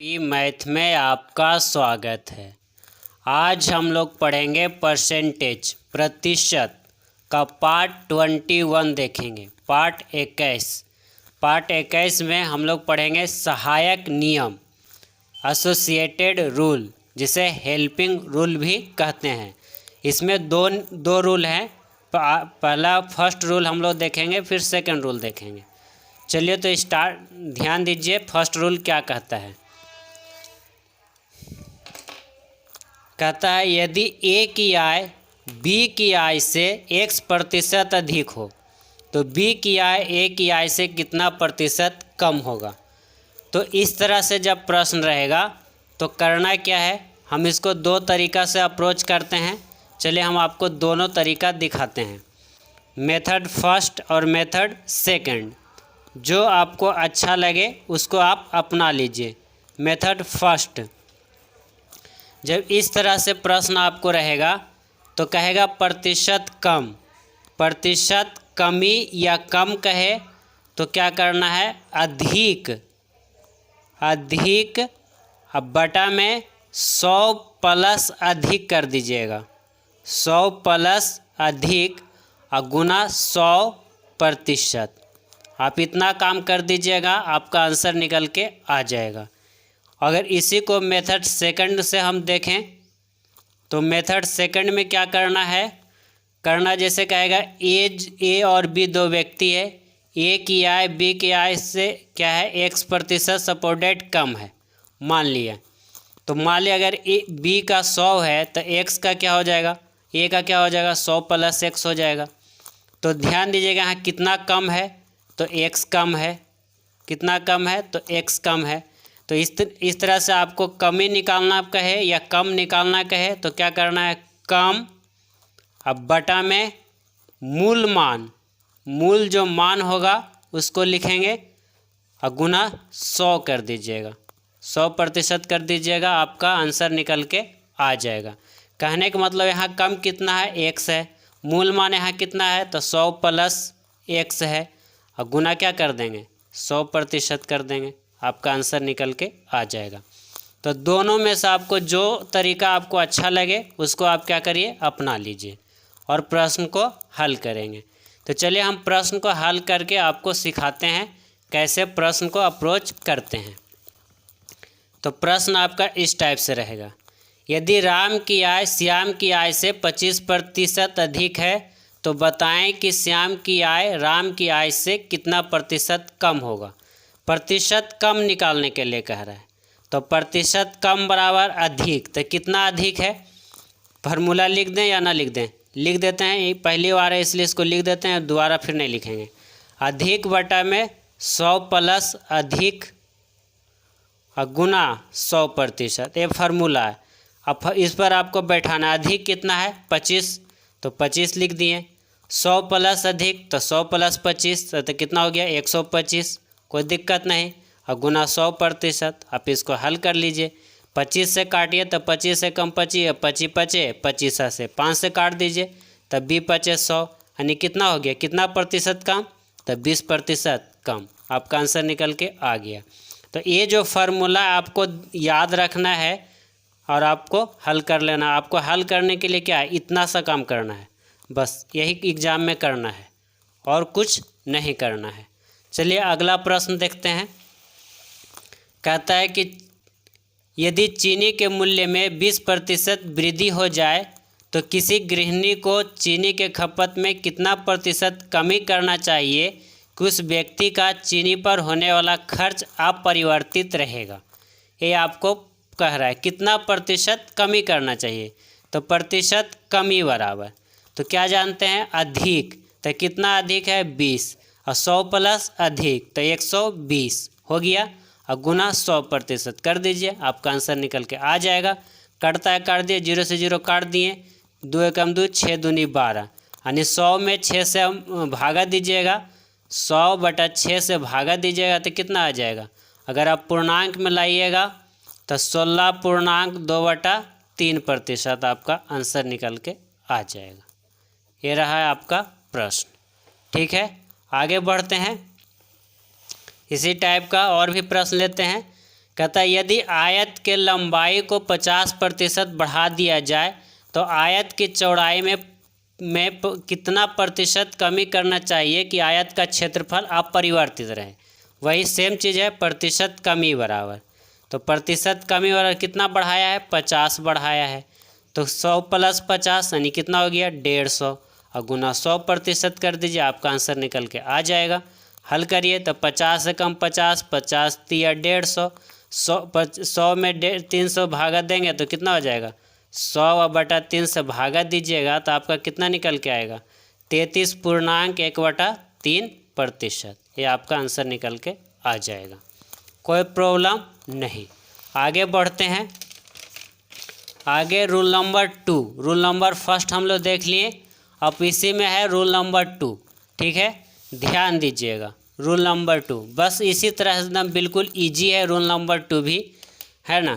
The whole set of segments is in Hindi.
मैथ में आपका स्वागत है। आज हम लोग पढ़ेंगे परसेंटेज प्रतिशत का पार्ट 21 देखेंगे। पार्ट 21 में हम लोग पढ़ेंगे सहायक नियम, एसोसिएटेड रूल, जिसे हेल्पिंग रूल भी कहते हैं। इसमें दो रूल हैं। पहला फर्स्ट रूल हम लोग देखेंगे, फिर सेकंड रूल देखेंगे। चलिए तो ध्यान दीजिए फर्स्ट रूल क्या कहता है। कहता है यदि ए की आय बी की आय से x% अधिक हो तो बी की आय ए की आय से कितना प्रतिशत कम होगा। तो इस तरह से जब प्रश्न रहेगा तो करना क्या है, हम इसको दो तरीक़ा से अप्रोच करते हैं। चलिए हम आपको दोनों तरीका दिखाते हैं, मेथड फर्स्ट और मेथड सेकंड। जो आपको अच्छा लगे उसको आप अपना लीजिए। मेथड फर्स्ट, जब इस तरह से प्रश्न आपको रहेगा तो कहेगा प्रतिशत कम, प्रतिशत कमी या कम कहे तो क्या करना है, अधिक अब बटा में 100 प्लस अधिक कर दीजिएगा, 100 प्लस अधिक और गुना 100%। आप इतना काम कर दीजिएगा, आपका आंसर निकल के आ जाएगा। अगर इसी को मेथड सेकंड से हम देखें तो मेथड सेकंड में क्या करना है, जैसे कहेगा ए और बी दो व्यक्ति है, ए की आय बी की आय से क्या है x% सपोर्टेड कम है मान लिया। तो मान लिया अगर बी का 100 है तो x का क्या हो जाएगा, ए का क्या हो जाएगा, 100 प्लस x हो जाएगा। तो ध्यान दीजिएगा यहाँ कितना कम है तो x कम है, कितना कम है तो x कम है। तो इस तरह से आपको कमी निकालना कहे या कम निकालना कहे तो क्या करना है, कम अब बटा में मूल जो मान होगा उसको लिखेंगे और गुना 100 कर दीजिएगा, 100% कर दीजिएगा, आपका आंसर निकल के आ जाएगा। कहने का मतलब यहाँ कम कितना है, x है, मूल मान यहाँ कितना है तो 100 प्लस x है और गुना क्या कर देंगे 100% कर देंगे, आपका आंसर निकल के आ जाएगा। तो दोनों में से आपको जो तरीका आपको अच्छा लगे उसको आप क्या करिए, अपना लीजिए और प्रश्न को हल करेंगे। तो चलिए हम प्रश्न को हल करके आपको सिखाते हैं कैसे प्रश्न को अप्रोच करते हैं। तो प्रश्न आपका इस टाइप से रहेगा, यदि राम की आय श्याम की आय से 25% अधिक है तो बताएं कि श्याम की आय राम की आय से कितना प्रतिशत कम होगा। प्रतिशत कम निकालने के लिए कह रहा है, तो प्रतिशत कम बराबर अधिक, तो कितना अधिक है, फार्मूला लिख दें या ना लिख दें, लिख देते हैं, ये पहली बार है इसलिए इसको लिख देते हैं, दोबारा फिर नहीं लिखेंगे। अधिक बटा में 100 प्लस अधिक और गुना 100%, ये फार्मूला है। अब इस पर आपको बैठाना, अधिक कितना है 25 तो 25 लिख दिए, 100 प्लस अधिक तो 100 प्लस 25 तो कितना हो गया 125, कोई दिक्कत नहीं, और गुना 100%। आप इसको हल कर लीजिए, 25 से काटिए तो 25 से कम 25, 25 बचे 25 से 5 से काट दीजिए तब भी बचे 100, यानी कितना हो गया, कितना प्रतिशत कम तो 20% कम, आपका आंसर निकल के आ गया। तो ये जो फार्मूला आपको याद रखना है और आपको हल कर लेना। आपको हल करने के लिए क्या है, इतना सा काम करना है, बस यही एग्ज़ाम में करना है और कुछ नहीं करना है। चलिए अगला प्रश्न देखते हैं। कहता है कि यदि चीनी के मूल्य में 20% वृद्धि हो जाए तो किसी गृहिणी को चीनी के खपत में कितना प्रतिशत कमी करना चाहिए कि उस व्यक्ति का चीनी पर होने वाला खर्च अपरिवर्तित रहेगा। ये आपको कह रहा है कितना प्रतिशत कमी करना चाहिए, तो प्रतिशत कमी बराबर, तो क्या जानते हैं अधिक, तो कितना अधिक है 20 और 100 प्लस अधिक तो 120 हो गया और गुना 100% कर दीजिए, आपका आंसर निकल के आ जाएगा। कटता है काट दिए, 0 से 0 काट दिए, 2 एकम 2 6 दूनी 12, यानी 100 में 6 से भागा दीजिएगा, 100 बटा 6 से भागा दीजिएगा तो कितना आ जाएगा। अगर आप पूर्णांक में लाइएगा तो 16.2/3% आपका आंसर निकल के आ जाएगा। ये रहा है आपका प्रश्न। ठीक है, आगे बढ़ते हैं। इसी टाइप का और भी प्रश्न लेते हैं। कहता है यदि आयत के लंबाई को 50% बढ़ा दिया जाए तो आयत की चौड़ाई में कितना प्रतिशत कमी करना चाहिए कि आयत का क्षेत्रफल अपरिवर्तित रहे। वही सेम चीज़ है, प्रतिशत कमी बराबर, तो प्रतिशत कमी बराबर कितना बढ़ाया है, 50 बढ़ाया है, तो 100 + 50 यानी कितना हो गया 150, और गुना 100% कर दीजिए, आपका आंसर निकल के आ जाएगा। हल करिए तो 50 से कम 50, 50 × 150, 100 में 300 भागा देंगे तो कितना हो जाएगा 100/3 से भागा दीजिएगा तो आपका कितना निकल के आएगा 33.1/3%। ये आपका आंसर निकल के आ जाएगा, कोई प्रॉब्लम नहीं। आगे बढ़ते हैं। आगे rule number 2, rule number first हम लोग देख लिए, अब इसी में है रूल नंबर 2, ठीक है, ध्यान दीजिएगा। रूल नंबर 2 बस इसी तरह एकदम बिल्कुल इजी है, रूल नंबर 2 भी है ना।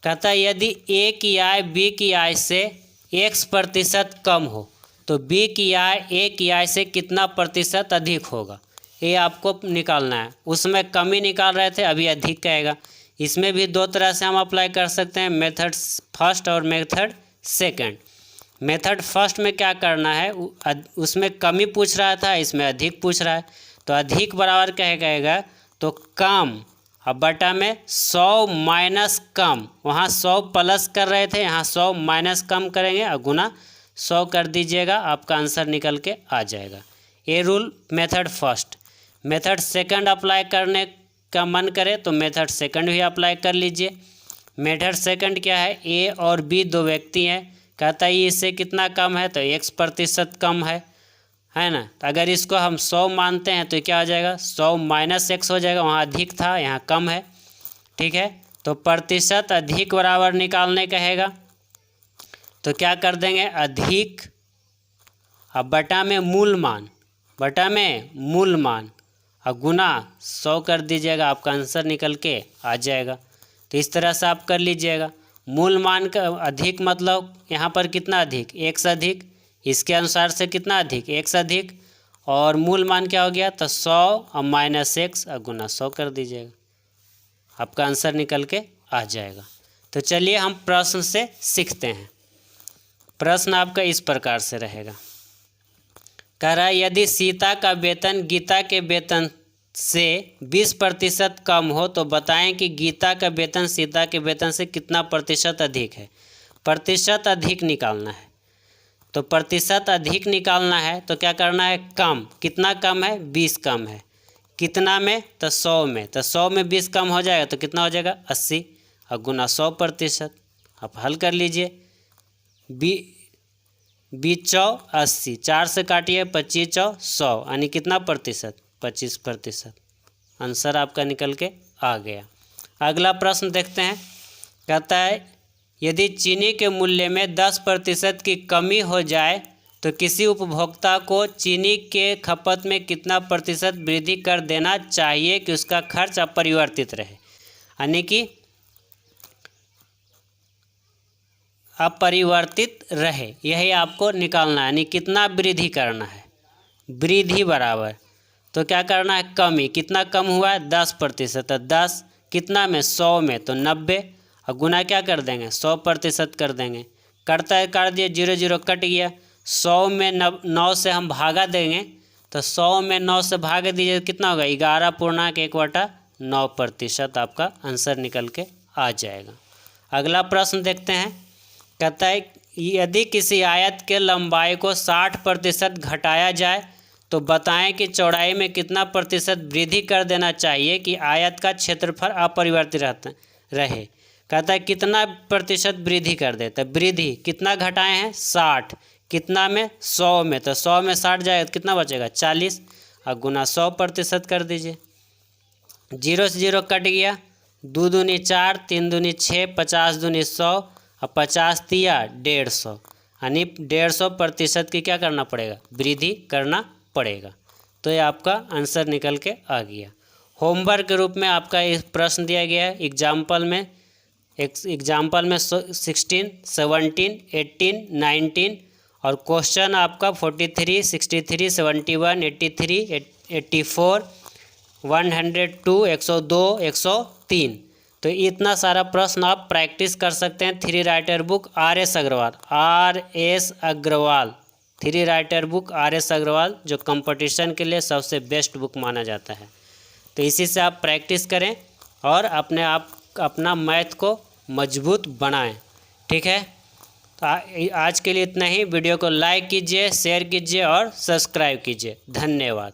कहता है यदि ए की आय बी की आय से x% कम हो तो बी की आय ए की आय से कितना प्रतिशत अधिक होगा, ये आपको निकालना है। उसमें कमी निकाल रहे थे, अभी अधिक कहेगा। इसमें भी दो तरह से हम अप्लाई कर सकते हैं, मेथड फर्स्ट और मेथड सेकंड। मेथड फर्स्ट में क्या करना है, उसमें कमी पूछ रहा था, इसमें अधिक पूछ रहा है, तो अधिक बराबर कहेगा तो कम, अब बटा में 100 माइनस कम, वहाँ 100 प्लस कर रहे थे, यहाँ 100 माइनस कम करेंगे और गुना 100 कर दीजिएगा, आपका आंसर निकल के आ जाएगा। ये rule method first. Method second apply करने का मन करे तो मेथड सेकंड भी अप्लाई कर लीजिए। मेथड सेकंड क्या है, ए और बी दो व्यक्ति हैं, कहता है इससे कितना कम है तो x% कम है ना। तो अगर इसको हम 100 मानते हैं तो क्या हो जाएगा 100 माइनस x हो जाएगा, वहाँ अधिक था यहाँ कम है, ठीक है। तो प्रतिशत अधिक बराबर निकालने कहेगा तो क्या कर देंगे अधिक, अब बटा में मूल मान, बटा में मूल मान और गुना 100 कर दीजिएगा, आपका आंसर निकल के आ जाएगा। तो इस तरह से आप कर लीजिएगा। मूल मान का अधिक मतलब यहाँ पर कितना अधिक, x अधिक, इसके अनुसार से कितना अधिक x अधिक, और मूल मान क्या हो गया तो 100 और माइनस x और गुना 100 कर दीजिएगा, आपका आंसर निकल के आ जाएगा। तो चलिए हम प्रश्न से सीखते हैं। प्रश्न आपका इस प्रकार से रहेगा, कह रहा है यदि सीता का वेतन गीता के वेतन से 20% कम हो तो बताएं कि गीता का वेतन सीता के वेतन से कितना प्रतिशत अधिक है। प्रतिशत अधिक निकालना है, तो प्रतिशत अधिक निकालना है तो क्या करना है कम, कितना कम है 20 कम है, कितना में तो 100 में, तो 100 में 20 कम हो जाएगा तो कितना हो जाएगा 80 और गुना 100%। आप हल कर लीजिए, 20 × 80, 4 से काटिए 25 × 100 यानी कितना प्रतिशत 25%। आंसर आपका निकल के आ गया। अगला प्रश्न देखते हैं, कहता है यदि चीनी के मूल्य में 10% की कमी हो जाए तो किसी उपभोक्ता को चीनी के खपत में कितना प्रतिशत वृद्धि कर देना चाहिए कि उसका खर्च अपरिवर्तित रहे, यानी कि अपरिवर्तित रहे, यही आपको निकालना है, यानी कितना वृद्धि करना है। वृद्धि बराबर तो क्या करना है कमी, कितना कम हुआ है 10%, तो 10 कितना में 100 में तो 90 और गुना क्या कर देंगे 100% कर देंगे, करता है काट दिया 0 0 कट गया, 100 में 9 से हम भागा देंगे तो 100 में 9 से भाग दीजिए कितना होगा 11.1/9%, आपका आंसर निकल के आ जाएगा। अगला प्रश्न देखते हैं, कहता है यदि किसी आयत के लंबाई को 60% घटाया जाए तो बताएं कि चौड़ाई में कितना प्रतिशत वृद्धि कर देना चाहिए कि आयत का क्षेत्रफल अपरिवर्तित रहे। कहता है कितना प्रतिशत वृद्धि कर दे, तो वृद्धि कितना घटाए हैं 60, कितना में 100 में, तो 100 में 60 जाएगा तो कितना बचेगा 40 और गुना 100% कर दीजिए, 0 से 0 कट गया, 2 दूनी 4, 3 दूनी 6, 50 दूनी 100 और 50 तिया 150, यानी 150% की क्या करना पड़ेगा वृद्धि करना पड़ेगा। तो ये आपका आंसर निकल के आ गया। होमवर्क के रूप में आपका एक प्रश्न दिया गया है एग्जाम्पल में, एग्जाम्पल में 16, 17, 18, 19 और क्वेश्चन आपका 43, 63, 71, 83, 84, 102, 102, 103। तो इतना सारा प्रश्न आप प्रैक्टिस कर सकते हैं। Three writer book RS Agarwal, three writer book RS Agarwal जो कंपटीशन के लिए सबसे बेस्ट बुक माना जाता है। तो इसी से आप प्रैक्टिस करें और अपना मैथ को मजबूत बनाएं। ठीक है, तो आज के लिए इतना ही। वीडियो को लाइक कीजिए, शेयर कीजिए और सब्सक्राइब कीजिए। धन्यवाद।